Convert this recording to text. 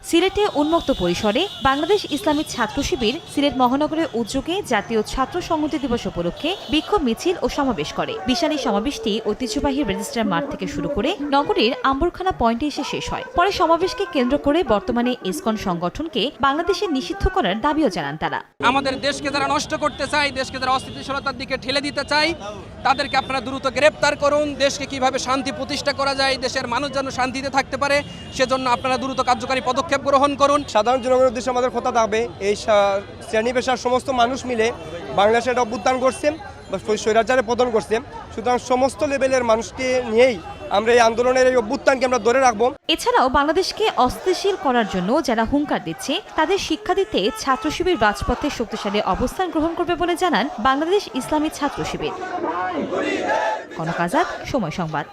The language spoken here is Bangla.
সিলেটে উন্মুক্ত পরিসরে বাংলাদেশ ইসলামী ছাত্র শিবির সিলেট মহানগরের উদ্যোগে জাতীয় ছাত্র সংহতি দিবস উপলক্ষে বিক্ষোভ মিছিল ও সমাবেশ করে। বিশাল এই সমাবেশটি ঐতিহ্যবাহী রেজিস্ট্রার মাঠ থেকে শুরু করে নগরীর আম্বরখানা পয়েন্টে এসে শেষ হয়। পরে সমাবেশকে কেন্দ্র করে বর্তমানে ইসকন সংগঠনকে বাংলাদেশে নিষিদ্ধ করার দাবিও জানান তারা। আমাদের দেশকে যারা নষ্ট করতে চায়, দেশকে যারা অস্থিতিশীলতার দিকে ঠেলে দিতে চায়, তাদেরকে আপনারা দ্রুত গ্রেপ্তার করুন। দেশকে কিভাবে শান্তি প্রতিষ্ঠা করা যায়, দেশের মানুষ যেন শান্তিতে থাকতে পারে, সেজন্য আপনারা দ্রুত কার্যকারী পদক্ষেপ গ্রহণ করুন। সাধারণ জনগণের উদ্দেশ্যে আমাদের কথা থাকবে, এই শ্রেণী পেশার সমস্ত মানুষ মিলে বাংলাদেশে একটা অভ্যুত্থান করছে বা স্বৈরাচারে পতন করছে। সুতরাং সমস্ত লেভেলের মানুষকে নিয়েই আমরা এই আন্দোলনের এই অভ্যুত্থানকে আমরা ধরে রাখবো। এছাড়াও বাংলাদেশকে অস্থিতিশীল করার জন্য যারা হুঙ্কার দিচ্ছে তাদের শিক্ষা দিতে ছাত্র শিবির রাজপথে শক্তিশালী অবস্থান গ্রহণ করবে বলে জানান বাংলাদেশ ইসলামী ছাত্র শিবির। কনক আজাদ, সময় সংবাদ।